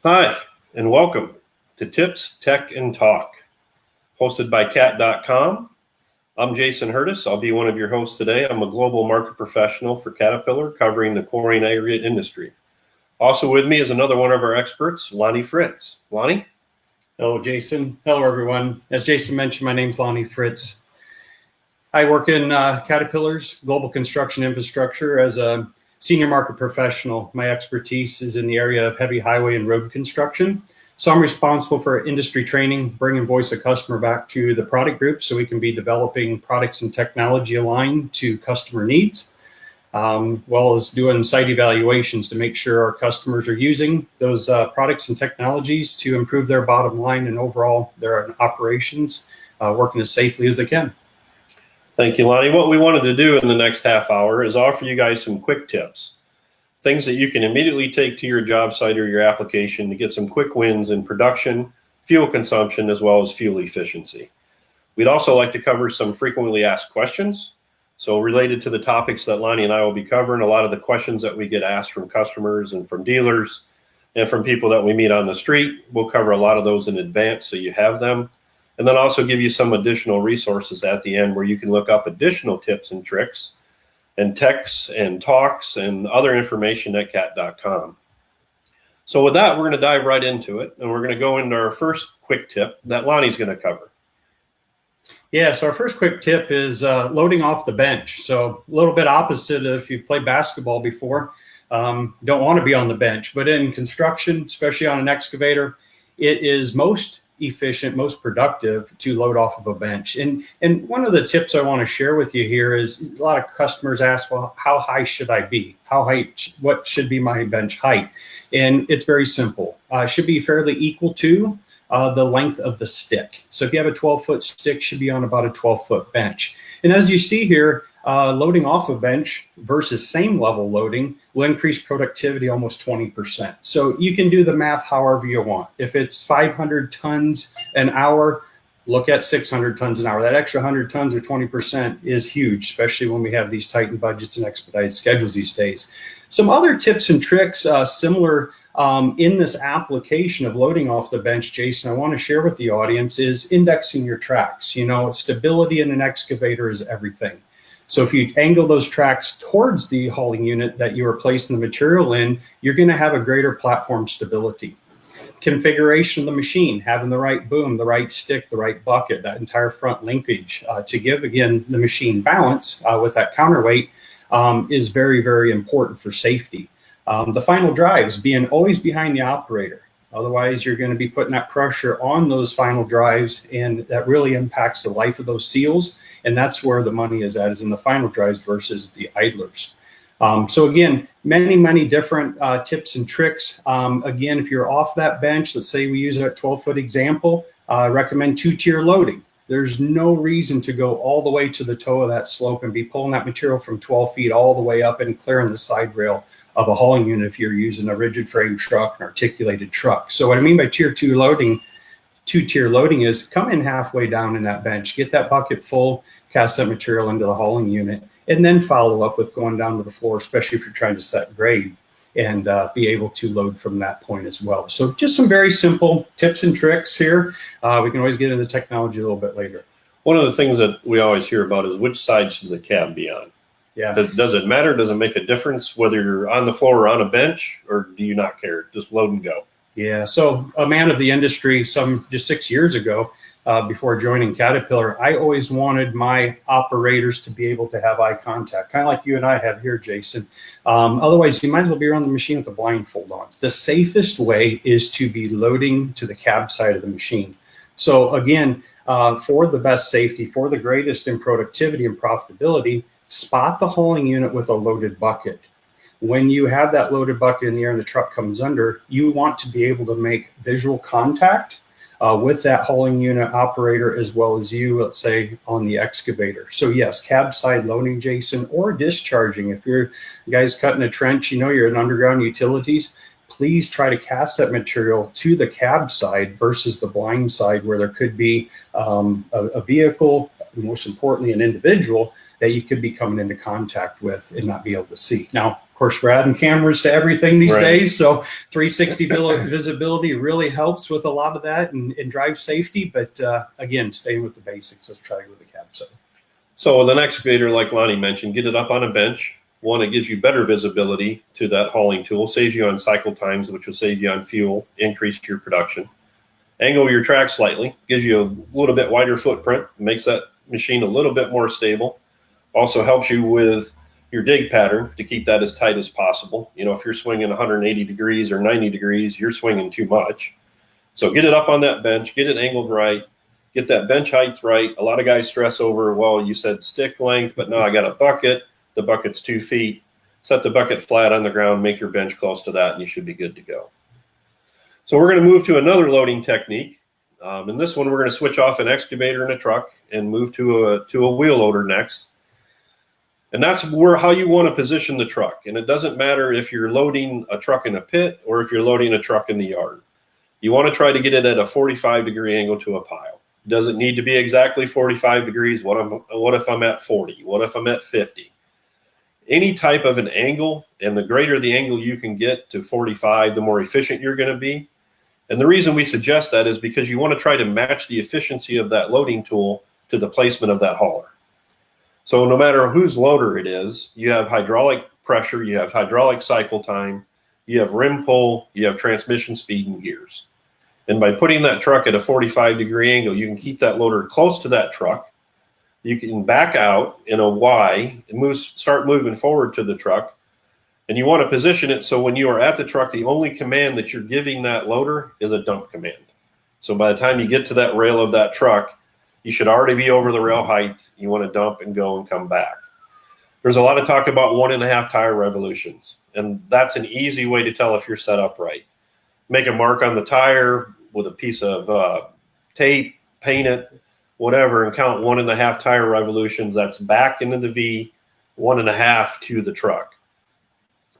Hi, and welcome to Tips, Tech, and Talk, hosted by cat.com. I'm Jason Hurdis. I'll be one of your hosts today. I'm a global market professional for Caterpillar, covering the quarry and aggregate industry. Also with me is another one of our experts, Lonnie Fritz. Lonnie? Hello, Jason. Hello, everyone. As Jason mentioned, my name's Lonnie Fritz. I work in Caterpillar's global construction infrastructure as a senior market professional. My expertise is in the area of heavy highway and road construction. So I'm responsible for industry training, bringing voice of customer back to the product group so we can be developing products and technology aligned to customer needs, well as doing site evaluations to make sure our customers are using those products and technologies to improve their bottom line and overall their operations, working as safely as they can. Thank you, Lonnie. What we wanted to do in the next half hour is offer you guys some quick tips, things that you can immediately take to your job site or your application to get some quick wins in production, fuel consumption, as well as fuel efficiency. We'd also like to cover some frequently asked questions. So related to the topics that Lonnie and I will be covering, a lot of the questions that we get asked from customers and from dealers and from people that we meet on the street, we'll cover a lot of those in advance so you have them. And then also give you some additional resources at the end where you can look up additional tips and tricks and texts and talks and other information at cat.com. So with that, we're going to dive right into it. And we're going to go into our first quick tip that Lonnie's going to cover. Yeah, so our first quick tip is loading off the bench. So a little bit opposite if you've played basketball before. Don't want to be on the bench. But in construction, especially on an excavator, it is most efficient, most productive to load off of a bench. And one of the tips I want to share with you here is a lot of customers ask, well, how high should I be? What should be my bench height? And it's very simple. It should be fairly equal to the length of the stick. So if you have a 12-foot stick, should be on about a 12-foot bench. And as you see here, loading off a bench versus same level loading will increase productivity almost 20%. So you can do the math however you want. If it's 500 tons an hour, look at 600 tons an hour. That extra 100 tons or 20% is huge, especially when we have these tightened budgets and expedited schedules these days. Some other tips and tricks similar in this application of loading off the bench, Jason, I want to share with the audience is indexing your tracks. You know, stability in an excavator is everything. So if you angle those tracks towards the hauling unit that you are placing the material in, you're going to have a greater platform stability. Configuration of the machine, having the right boom, the right stick, the right bucket, that entire front linkage to give, again, the machine balance with that counterweight is very, very important for safety. The final drives being always behind the operator. Otherwise, you're going to be putting that pressure on those final drives, and that really impacts the life of those seals. And that's where the money is at, is in the final drives versus the idlers. So again, many different tips and tricks. Again, if you're off that bench, let's say we use a 12-foot example, I recommend 2-tier loading. There's no reason to go all the way to the toe of that slope and be pulling that material from 12 feet all the way up and clearing the side rail of a hauling unit if you're using a rigid frame truck, an articulated truck. So what I mean by tier 2 loading, 2-tier loading is come in halfway down in that bench, get that bucket full, cast that material into the hauling unit, and then follow up with going down to the floor, especially if you're trying to set grade and be able to load from that point as well. So just some very simple tips and tricks here. We can always get into the technology a little bit later. One of the things that we always hear about is which side should the cab be on? Yeah. Does it matter? Does it make a difference whether you're on the floor or on a bench, or do you not care? Just load and go. Yeah. So a man of the industry, just 6 years ago, before joining Caterpillar, I always wanted my operators to be able to have eye contact, kind of like you and I have here, Jason. Otherwise, you might as well be around the machine with the blindfold on. The safest way is to be loading to the cab side of the machine. So again, for the best safety, for the greatest in productivity and profitability, spot the hauling unit with a loaded bucket. When you have that loaded bucket in the air and the truck comes under, you want to be able to make visual contact with that hauling unit operator as well as you, let's say, on the excavator. So yes, cab side loading, Jason, or discharging. If you're guys cutting a trench, you know you're in underground utilities, please try to cast that material to the cab side versus the blind side where there could be a vehicle, most importantly, an individual that you could be coming into contact with and not be able to see. Now, of course, we're adding cameras to everything these Right. days, so 360 visibility really helps with a lot of that and drive safety. But again, staying with the basics, let's try with the cab 7. So with an excavator, like Lonnie mentioned, get it up on a bench. One, it gives you better visibility to that hauling tool, saves you on cycle times, which will save you on fuel, increase your production. Angle your track slightly, gives you a little bit wider footprint, makes that machine a little bit more stable. Also helps you with your dig pattern to keep that as tight as possible. You know, if you're swinging 180 degrees or 90 degrees, you're swinging too much. So get it up on that bench, get it angled right, get that bench height right. A lot of guys stress over, well, you said stick length, but no, I got a bucket. The bucket's 2 feet. Set the bucket flat on the ground, make your bench close to that, and you should be good to go. So we're going to move to another loading technique. In this one, we're going to switch off an excavator and a truck and move to a wheel loader next. And that's how you want to position the truck. And it doesn't matter if you're loading a truck in a pit or if you're loading a truck in the yard. You want to try to get it at a 45-degree angle to a pile. Does it need to be exactly 45 degrees? What if I'm at 40? What if I'm at 50? Any type of an angle, and the greater the angle you can get to 45, the more efficient you're going to be. And the reason we suggest that is because you want to try to match the efficiency of that loading tool to the placement of that hauler. So no matter whose loader it is, you have hydraulic pressure, you have hydraulic cycle time, you have rim pull, you have transmission speed and gears. And by putting that truck at a 45-degree angle, you can keep that loader close to that truck. You can back out in a Y and start moving forward to the truck. And you want to position it so when you are at the truck, the only command that you're giving that loader is a dump command. So by the time you get to that rail of that truck, you should already be over the rail height. You want to dump and go and come back. There's a lot of talk about 1.5 tire revolutions, and that's an easy way to tell if you're set up right. Make a mark on the tire with a piece of tape, paint it, whatever, and count 1.5 tire revolutions. That's back into the V, 1.5 to the truck.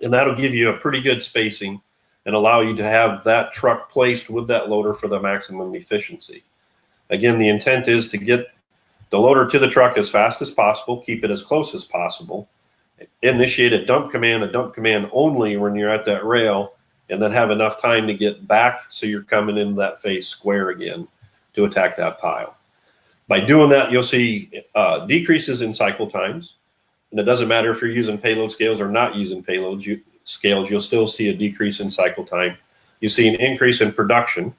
And that'll give you a pretty good spacing and allow you to have that truck placed with that loader for the maximum efficiency. Again, the intent is to get the loader to the truck as fast as possible, keep it as close as possible, initiate a dump command only when you're at that rail, and then have enough time to get back so you're coming into that face square again to attack that pile. By doing that, you'll see decreases in cycle times. And it doesn't matter if you're using payload scales or not using payload scales, you'll still see a decrease in cycle time. You see an increase in production.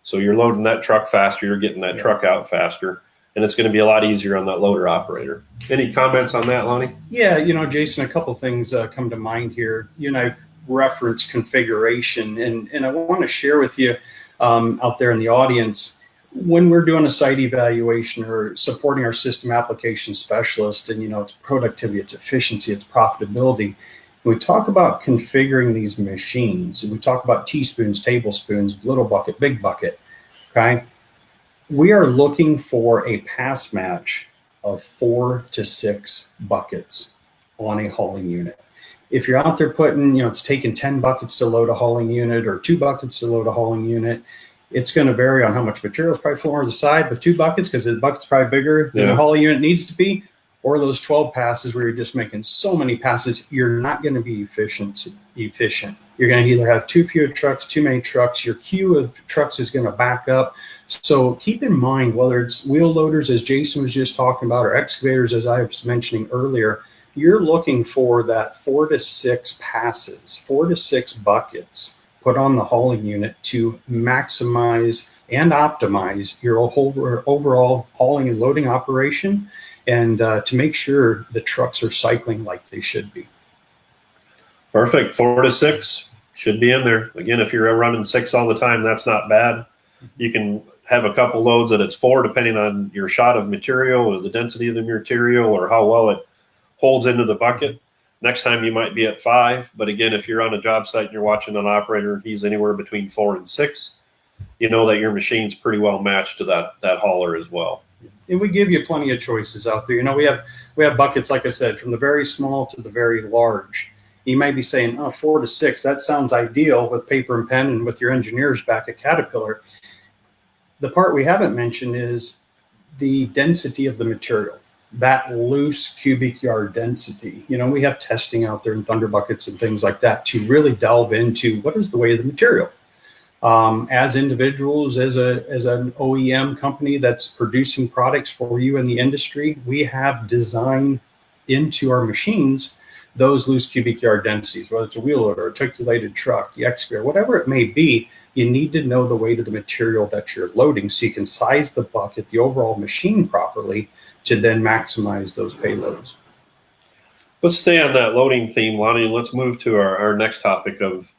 So you're loading that truck faster, you're getting that truck out faster, and it's going to be a lot easier on that loader operator. Any comments on that, Lonnie? Yeah, you know, Jason, a couple things come to mind here. You and I've referenced configuration, and I want to share with you out there in the audience, when we're doing a site evaluation or supporting our system application specialist, and, you know, it's productivity, it's efficiency, it's profitability. When we talk about configuring these machines, and we talk about teaspoons, tablespoons, little bucket, big bucket, okay? We are looking for a pass match of 4 to 6 buckets on a hauling unit. If you're out there putting, you know, it's taking 10 buckets to load a hauling unit or 2 buckets to load a hauling unit, it's going to vary on how much material is probably flowing on the side, but 2 buckets, because the bucket's probably bigger than the hauling unit needs to be, or those 12 passes where you're just making so many passes, you're not going to be efficient. You're going to either have too few trucks, too many trucks, your queue of trucks is going to back up. So keep in mind, whether it's wheel loaders, as Jason was just talking about, or excavators, as I was mentioning earlier, you're looking for that 4 to 6 passes, 4 to 6 buckets put on the hauling unit to maximize and optimize your overall hauling and loading operation, and to make sure the trucks are cycling like they should be. Perfect. 4 to 6 should be in there. Again, if you're running 6 all the time, that's not bad. You can have a couple loads that it's 4, depending on your shot of material or the density of the material or how well it holds into the bucket. Next time you might be at 5. But again, if you're on a job site and you're watching an operator, he's anywhere between 4 and 6, you know that your machine's pretty well matched to that hauler as well. And we give you plenty of choices out there. You know, we have buckets, like I said, from the very small to the very large. You might be saying, oh, 4 to 6, that sounds ideal with paper and pen and with your engineers back at Caterpillar. The part we haven't mentioned is the density of the material. that loose cubic yard density. We have testing out there in Thunder Buckets and things like that to really delve into what is the weight of the material. As individuals, as an OEM company that's producing products for you in the industry, we have designed into our machines those loose cubic yard densities, whether it's a wheel loader, articulated truck, the excavator, whatever it may be. You need to know the weight of the material that you're loading so you can size the bucket, the overall machine properly, to then maximize those payloads. Let's stay on that loading theme, Lonnie. Let's move to our next topic of,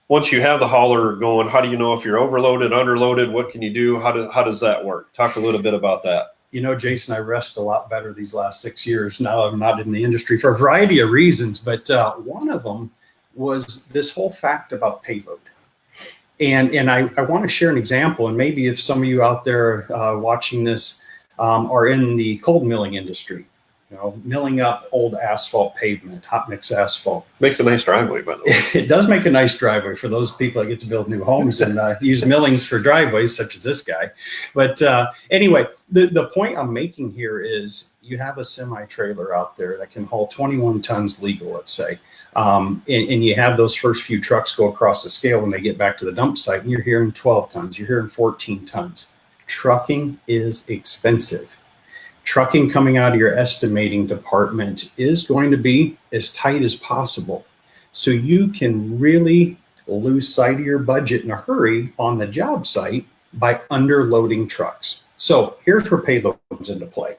once you have the hauler going, how do you know if you're overloaded, underloaded? What can you do? How does that work? Talk a little bit about that. Jason, I rest a lot better these last 6 years. Now I'm not in the industry for a variety of reasons, but one of them was this whole fact about payload. And I want to share an example, and maybe if some of you out there watching this are in the cold milling industry, milling up old asphalt pavement, hot mix asphalt. Makes a nice driveway, by the way. It does make a nice driveway for those people that get to build new homes and use millings for driveways, such as this guy. But anyway, the point I'm making here is you have a semi-trailer out there that can haul 21 tons legal, let's say. And you have those first few trucks go across the scale when they get back to the dump site, and you're hearing 12 tons, you're hearing 14 tons. Trucking is expensive. Trucking coming out of your estimating department is going to be as tight as possible. So you can really lose sight of your budget in a hurry on the job site by underloading trucks. So here's where payload comes into play.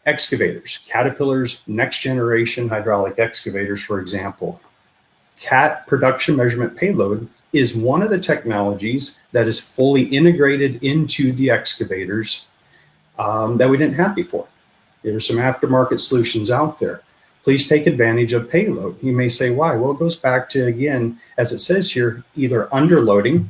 Excavators, Caterpillar's next generation hydraulic excavators, for example. CAT production measurement payload is one of the technologies that is fully integrated into the excavators that we didn't have before. There are some aftermarket solutions out there. Please take advantage of payload. You may say, why? Well, it goes back to, again, as it says here, either underloading,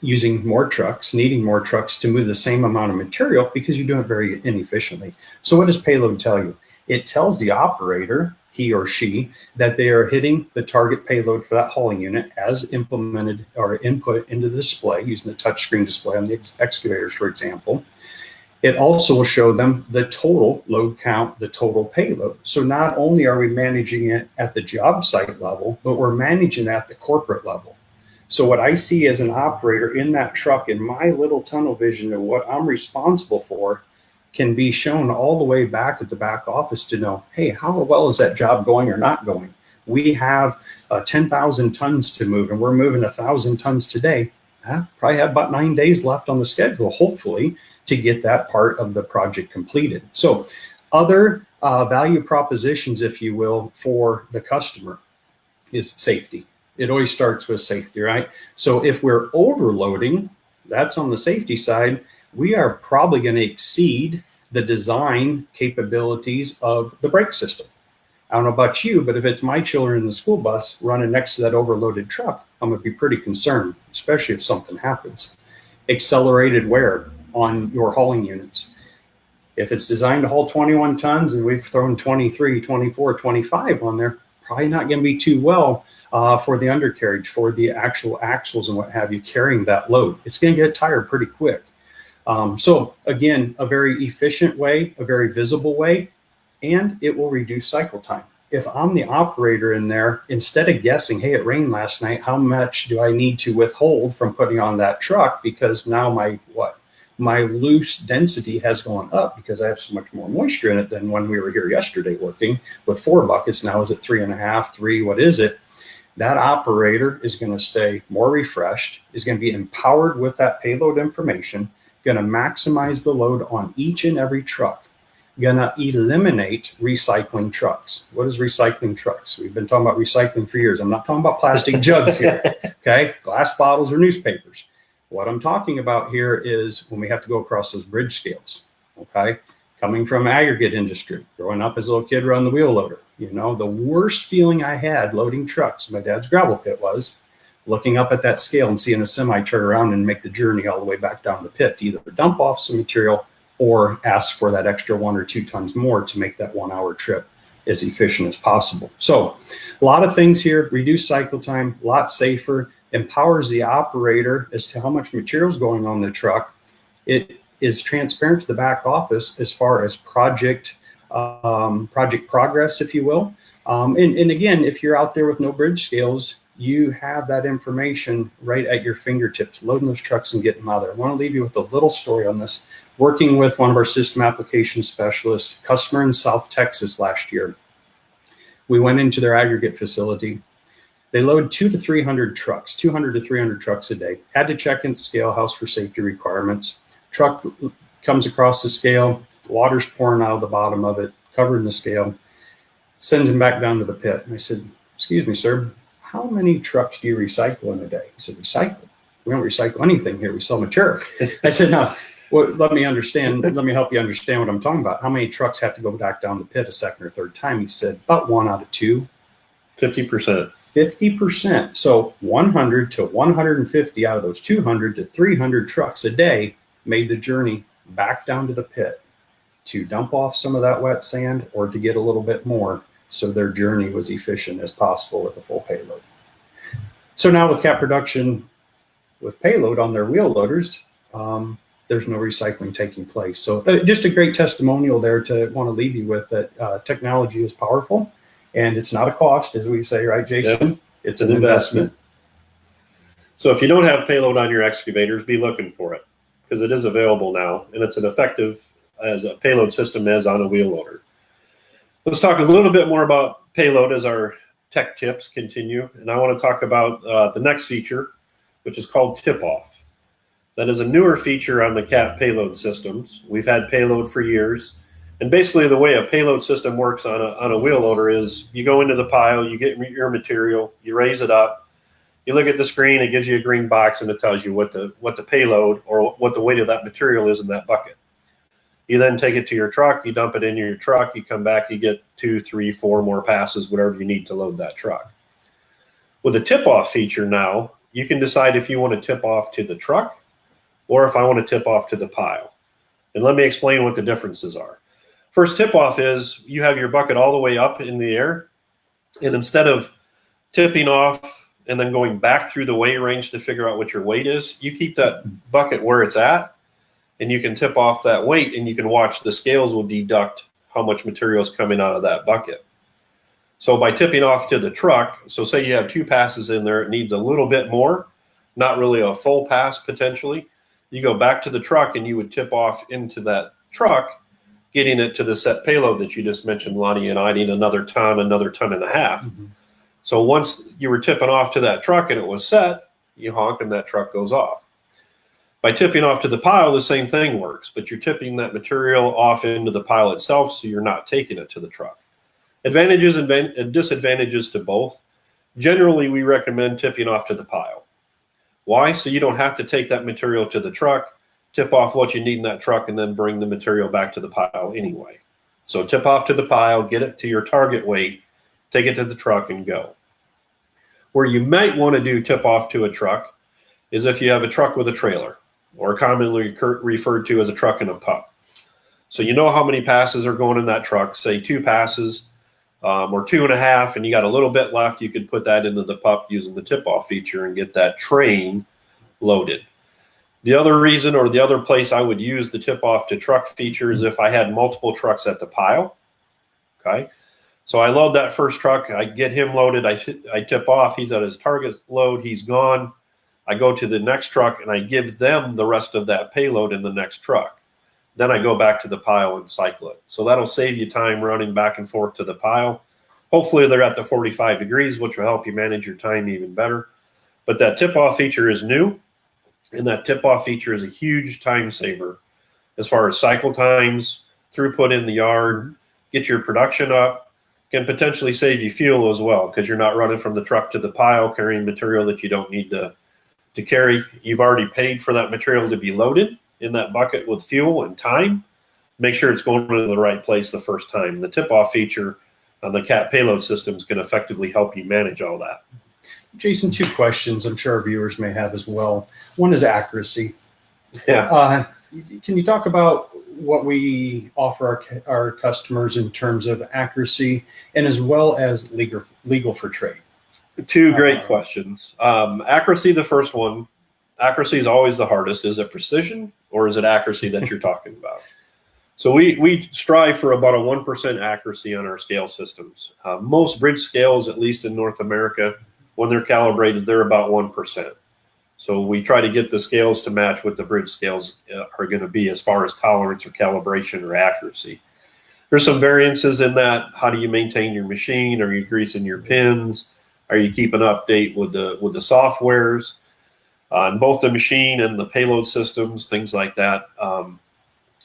using more trucks, needing more trucks to move the same amount of material because you're doing it very inefficiently. So what does payload tell you? It tells the operator, he or she, that they are hitting the target payload for that hauling unit as implemented or input into the display using the touchscreen display on the excavators, for example. It also will show them the total load count, the total payload. So not only are we managing it at the job site level, but we're managing it at the corporate level. So what I see as an operator in that truck in my little tunnel vision of what I'm responsible for can be shown all the way back at the back office to know, hey, how well is that job going or not going? We have 10,000 tons to move and we're moving 1,000 tons today. Probably have about 9 days left on the schedule, hopefully, to get that part of the project completed. So other value propositions, if you will, for the customer is safety. It always starts with safety, right? So if we're overloading, that's on the safety side, we are probably going to exceed the design capabilities of the brake system. I don't know about you, but if it's my children in the school bus running next to that overloaded truck, I'm going to be pretty concerned, especially if something happens. Accelerated wear on your hauling units. If it's designed to haul 21 tons and we've thrown 23, 24, 25 on there, probably not going to be too well for the undercarriage, for the actual axles and what have you carrying that load. It's going to get tired pretty quick. So again, a very efficient way, a very visible way, and it will reduce cycle time. If I'm the operator in there, instead of guessing, hey, it rained last night, how much do I need to withhold from putting on that truck? Because now my loose density has gone up because I have so much more moisture in it than when we were here yesterday working with 4 buckets. Now is it 3.5, 3? What is it? That operator is going to stay more refreshed, is going to be empowered with that payload information, going to maximize the load on each and every truck, going to eliminate recycling trucks. What is recycling trucks? We've been talking about recycling for years. I'm not talking about plastic jugs here, okay? Glass bottles or newspapers. What I'm talking about here is when we have to go across those bridge scales, okay? Coming from aggregate industry, growing up as a little kid running the wheel loader, the worst feeling I had loading trucks, my dad's gravel pit, was looking up at that scale and seeing a semi turn around and make the journey all the way back down the pit to either dump off some material or ask for that extra 1 or 2 tons more to make that 1 hour trip as efficient as possible. So a lot of things here, reduce cycle time, a lot safer, empowers the operator as to how much material is going on the truck. It is transparent to the back office as far as project progress, if you will. And again, if you're out there with no bridge scales, you have that information right at your fingertips, loading those trucks and getting them out of there. I want to leave you with a little story on this. Working with one of our system application specialists, customer in South Texas last year, we went into their aggregate facility. They load 200 to 300 trucks, 200 to 300 trucks a day. Had to check in scale house for safety requirements. Truck comes across the scale, water's pouring out of the bottom of it, covered in the scale, sends him back down to the pit. And I said, excuse me, sir, how many trucks do you recycle in a day? He said, recycle? We don't recycle anything here. We sell material. I said, no, well, let me help you understand what I'm talking about. How many trucks have to go back down the pit a second or third time? He said, about 1 out of 2. 50%. 50%. So 100 to 150 out of those 200 to 300 trucks a day made the journey back down to the pit to dump off some of that wet sand or to get a little bit more, so their journey was efficient as possible with a full payload. So now with Cat production with Payload on their wheel loaders, there's no recycling taking place. So just a great testimonial there to want to leave you with that technology is powerful, and it's not a cost, as we say, right, Jason? Yep. It's an investment. So if you don't have Payload on your excavators, be looking for it, because it is available now, and it's an effective as a payload system as on a wheel loader. Let's talk a little bit more about Payload as our tech tips continue. And I want to talk about the next feature, which is called tip-off. That is a newer feature on the Cat payload systems. We've had Payload for years. And basically the way a payload system works on a wheel loader is you go into the pile, you get your material, you raise it up, you look at the screen, it gives you a green box and it tells you what the payload or what the weight of that material is in that bucket. You then take it to your truck, you dump it in your truck, you come back, you get 2, 3, 4 more passes, whatever you need to load that truck. With a tip-off feature now, you can decide if you want to tip off to the truck or if I want to tip off to the pile. And let me explain what the differences are. First tip-off is you have your bucket all the way up in the air, and instead of tipping off and then going back through the weigh range to figure out what your weight is, you keep that bucket where it's at, and you can tip off that weight, and you can watch the scales will deduct how much material is coming out of that bucket. So by tipping off to the truck, so say you have 2 passes in there, it needs a little bit more, not really a full pass potentially. You go back to the truck and you would tip off into that truck, getting it to the set payload that you just mentioned, Lonnie, and I need another ton and a half. Mm-hmm. So once you were tipping off to that truck and it was set, you honk and that truck goes off. By tipping off to the pile, the same thing works, but you're tipping that material off into the pile itself, so you're not taking it to the truck. Advantages and disadvantages to both. Generally, we recommend tipping off to the pile. Why? So you don't have to take that material to the truck, tip off what you need in that truck, and then bring the material back to the pile anyway. So tip off to the pile, get it to your target weight, take it to the truck, and go. Where you might want to do tip off to a truck is if you have a truck with a trailer, or commonly referred to as a truck and a pup. So you know how many passes are going in that truck, say 2 passes or 2.5, and you got a little bit left, you could put that into the pup using the tip-off feature and get that train loaded. The other reason or the other place I would use the tip-off to truck feature is if I had multiple trucks at the pile. Okay, so I load that first truck, I get him loaded, I tip off, he's at his target load, he's gone. I go to the next truck and I give them the rest of that payload in the next truck. Then I go back to the pile and cycle it. So that'll save you time running back and forth to the pile. Hopefully they're at the 45 degrees, which will help you manage your time even better. But that tip-off feature is new, and that tip-off feature is a huge time saver as far as cycle times, throughput in the yard, get your production up, can potentially save you fuel as well because you're not running from the truck to the pile carrying material that you don't need to carry. You've already paid for that material to be loaded in that bucket with fuel and time. Make sure it's going to the right place the first time. The tip-off feature on the Cat payload systems can effectively help you manage all that. Jason, 2 questions I'm sure our viewers may have as well. One is accuracy. Yeah. Can you talk about what we offer our customers in terms of accuracy and as well as legal for trade? 2 great questions. Accuracy, the first one. Accuracy is always the hardest. Is it precision or is it accuracy that you're talking about? So we strive for about a 1% accuracy on our scale systems. Most bridge scales, at least in North America, when they're calibrated, they're about 1%. So we try to get the scales to match what the bridge scales are going to be as far as tolerance or calibration or accuracy. There's some variances in that. How do you maintain your machine? Are you greasing your pins? Are you keeping update with the softwares on both the machine and the payload systems, things like that?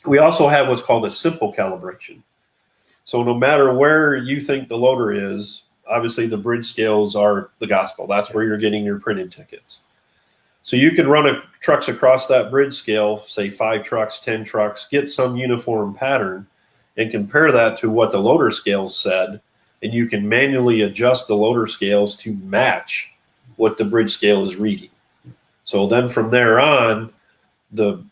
We also have what's called a simple calibration. So no matter where you think the loader is, obviously the bridge scales are the gospel. That's where you're getting your printed tickets. So you can run trucks across that bridge scale, say 5 trucks, 10 trucks, get some uniform pattern, and compare that to what the loader scales said, and you can manually adjust the loader scales to match what the bridge scale is reading. So then from there on,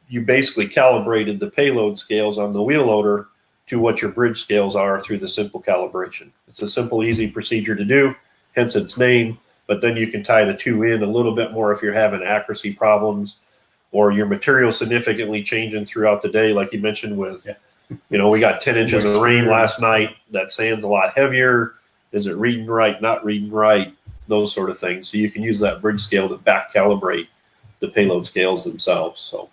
you basically calibrated the payload scales on the wheel loader to what your bridge scales are through the simple calibration. It's a simple, easy procedure to do, hence its name. But then you can tie the two in a little bit more if you're having accuracy problems or your material significantly changing throughout the day, like you mentioned with, we got 10 inches of rain last night. That sand's a lot heavier. Is it reading right, not reading right? Those sort of things. So you can use that bridge scale to back calibrate the payload scales themselves. So.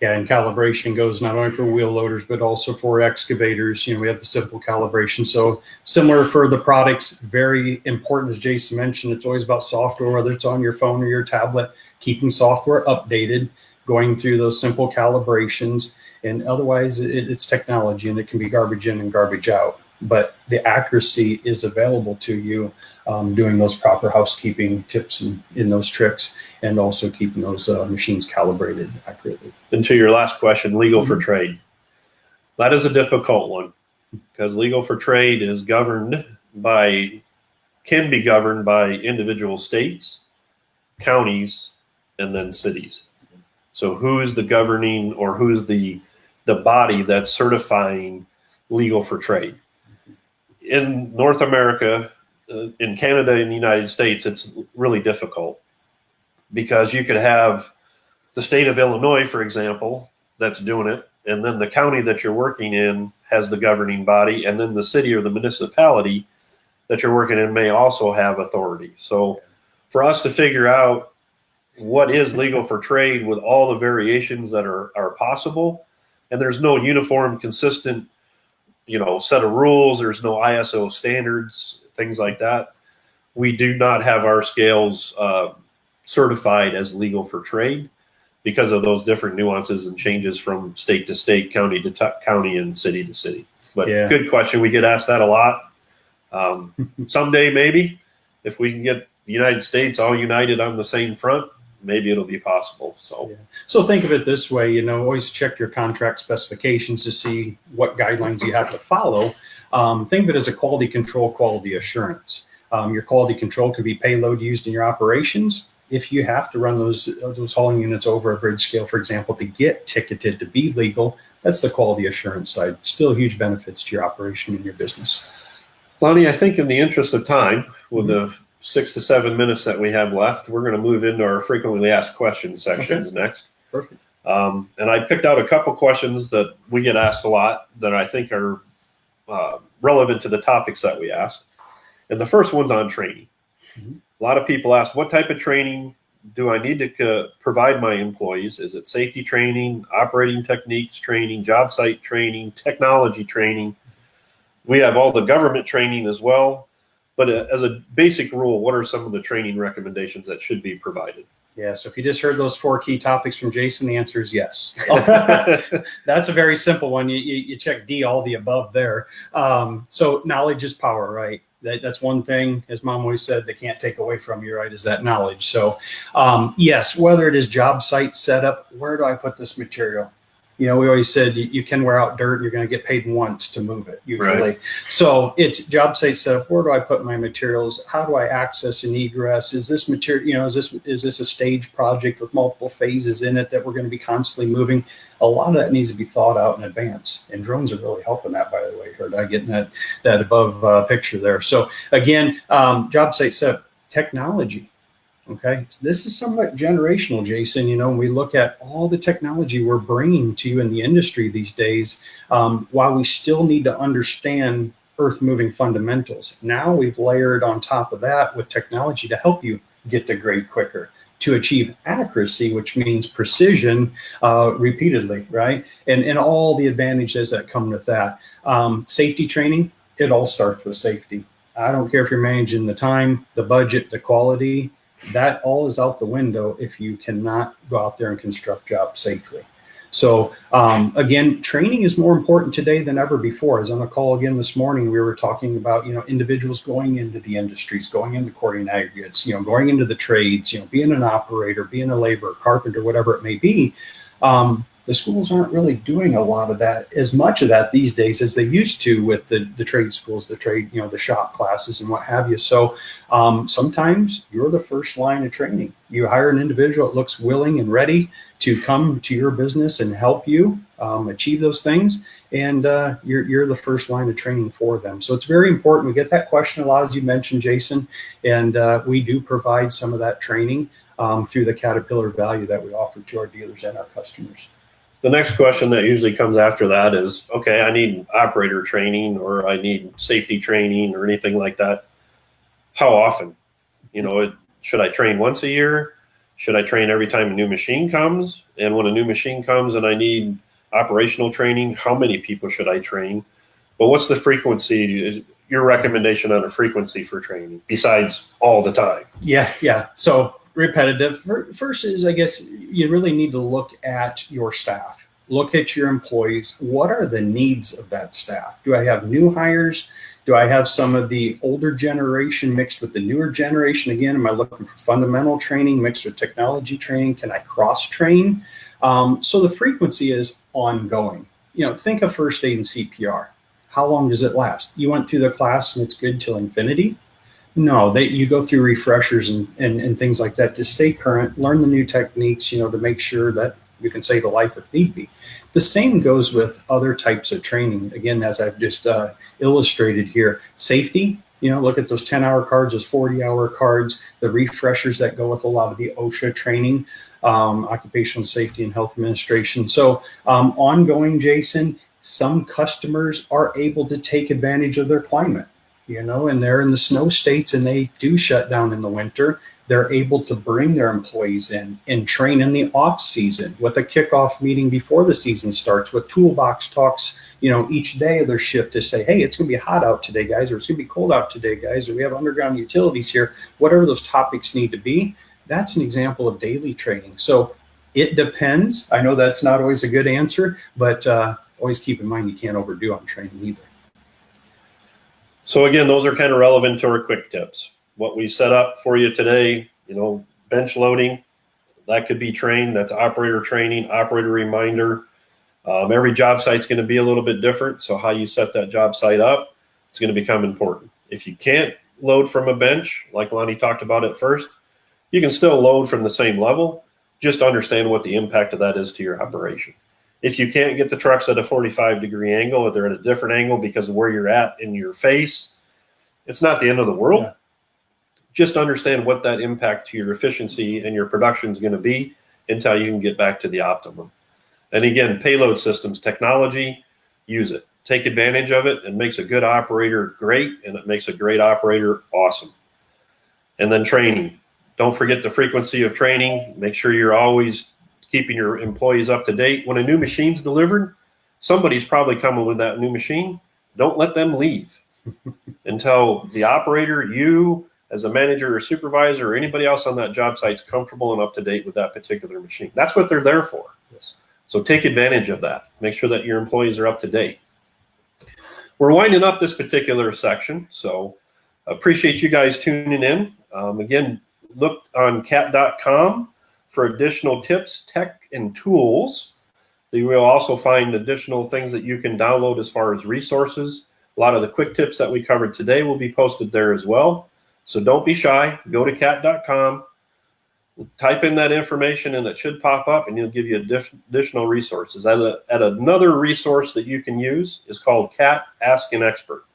Yeah, and calibration goes not only for wheel loaders, but also for excavators. We have the simple calibration. So similar for the products, very important, as Jason mentioned, it's always about software, whether it's on your phone or your tablet, keeping software updated, going through those simple calibrations. And otherwise, it's technology, and it can be garbage in and garbage out. But the accuracy is available to you doing those proper housekeeping tips in those tricks, and also keeping those machines calibrated accurately. And to your last question, legal for trade. That is a difficult one because legal for trade is can be governed by individual states, counties, and then cities. So who's the governing, or who's the body that's certifying legal for trade? In North America, in Canada and the United States, it's really difficult because you could have the state of Illinois, for example, that's doing it, and then the county that you're working in has the governing body, and then the city or the municipality that you're working in may also have authority. So for us to figure out what is legal for trade with all the variations that are possible, and there's no uniform, consistent set of rules. There's no ISO standards, things like that. We do not have our scales certified as legal for trade because of those different nuances and changes from state to state, county to county, and city to city. But Good question. We get asked that a lot. Someday, maybe, if we can get the United States all united on the same front, maybe it'll be possible. So think of it this way, always check your contract specifications to see what guidelines you have to follow. Think of it as a quality control, quality assurance. Your quality control could be payload used in your operations. If you have to run those hauling units over a bridge scale, for example, to get ticketed to be legal, that's the quality assurance side. Still huge benefits to your operation and your business. Lonnie, I think in the interest of time, with the 6 to 7 minutes that we have left, we're going to move into our frequently asked questions sections next. Perfect. And I picked out a couple questions that we get asked a lot that I think are relevant to the topics that we asked. And the first one's on training. A lot of people ask, what type of training do I need to provide my employees? Is it safety training, operating techniques training, job site training, technology training? We have all the government training as well. But as a basic rule, what are some of the training recommendations that should be provided? Yeah, so if you just heard those 4 key topics from Jason, the answer is yes. That's a very simple one. You check D, all the above there. So knowledge is power, right? That's one thing, as Mom always said, they can't take away from you, right, is that knowledge. So yes, whether it is job site setup, where do I put this material? We always said you can wear out dirt and you're going to get paid once to move it, usually. Right. So it's job site setup. Where do I put my materials? How do I access and egress? Is this material, is this a stage project with multiple phases in it that we're going to be constantly moving? A lot of that needs to be thought out in advance. And drones are really helping that, by the way. Heard I getting that above picture there. So again, job site setup, technology. Okay, so this is somewhat generational, Jason. When we look at all the technology we're bringing to you in the industry these days, while we still need to understand earth moving fundamentals, now we've layered on top of that with technology to help you get the grade quicker, to achieve accuracy, which means precision repeatedly, right? And all the advantages that come with that. Safety training, it all starts with safety. I don't care if you're managing the time, the budget, the quality, that all is out the window if you cannot go out there and construct jobs safely. So again, training is more important today than ever before. I was on a call again this morning. We were talking about, individuals going into the industries, going into quarry and aggregates, going into the trades, being an operator, being a laborer, carpenter, whatever it may be. The schools aren't really doing a lot of that, as much of that these days as they used to with the trade schools, the trade, the shop classes and what have you. So sometimes you're the first line of training. You hire an individual that looks willing and ready to come to your business and help you achieve those things. And you're the first line of training for them. So it's very important. We get that question a lot, as you mentioned, Jason, and we do provide some of that training through the Caterpillar value that we offer to our dealers and our customers. The next question that usually comes after that is, okay, I need operator training or I need safety training or anything like that. How often? Should I train once a year? Should I train every time a new machine comes? And when a new machine comes and I need operational training, how many people should I train? But what's the frequency? Is your recommendation on a frequency for training besides all the time? Yeah. So repetitive. First is, I guess, you really need to look at your staff. Look at your employees. What are the needs of that staff? Do I have new hires? Do I have some of the older generation mixed with the newer generation? Again, am I looking for fundamental training mixed with technology training? Can I cross-train? So the frequency is ongoing. Think of first aid and CPR. How long does it last? You went through the class and it's good till infinity? No, you go through refreshers and things like that to stay current, learn the new techniques, to make sure that you can save a life if need be. The same goes with other types of training. Again, as I've just illustrated here, safety, look at those 10-hour cards, those 40-hour cards, the refreshers that go with a lot of the OSHA training, Occupational Safety and Health Administration. So ongoing, Jason, some customers are able to take advantage of their climate. And they're in the snow states and they do shut down in the winter. They're able to bring their employees in and train in the off season with a kickoff meeting before the season starts, with toolbox talks, each day of their shift to say, hey, it's going to be hot out today, guys, or it's going to be cold out today, guys, or we have underground utilities here, whatever those topics need to be. That's an example of daily training. So it depends. I know that's not always a good answer, but always keep in mind you can't overdo on training either. So again, those are kind of relevant to our quick tips. What we set up for you today, bench loading, that could be trained. That's operator training, operator reminder. Every job site's going to be a little bit different. So how you set that job site up, it's going to become important. If you can't load from a bench, like Lonnie talked about at first, you can still load from the same level. Just understand what the impact of that is to your operation. If you can't get the trucks at a 45-degree angle, or they're at a different angle because of where you're at in your face, it's not the end of the world. Yeah. Just understand what that impact to your efficiency and your production is going to be until you can get back to the optimum. And again, payload systems, technology, use it. Take advantage of it. It makes a good operator great, and it makes a great operator awesome. And then training. Don't forget the frequency of training. Make sure you're always keeping your employees up to date. When a new machine's delivered, somebody's probably coming with that new machine. Don't let them leave until the operator, you as a manager or supervisor or anybody else on that job site is comfortable and up to date with that particular machine. That's what they're there for. Yes. So take advantage of that. Make sure that your employees are up to date. We're winding up this particular section, so appreciate you guys tuning in. Again, look on cat.com for additional tips, tech, and tools. You will also find additional things that you can download as far as resources. A lot of the quick tips that we covered today will be posted there as well. So don't be shy. Go to cat.com, type in that information, and it should pop up, and it'll give you additional resources. Another resource that you can use is called Cat Ask an Expert.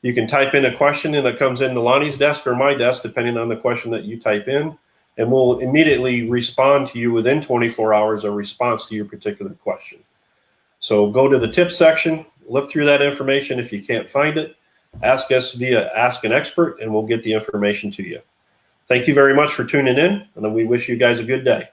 You can type in a question and it comes into Lonnie's desk or my desk, depending on the question that you type in, and we'll immediately respond to you within 24 hours a response to your particular question. So go to the tips section, look through that information. If you can't find it, ask us via Ask an Expert, and we'll get the information to you. Thank you very much for tuning in, and we wish you guys a good day.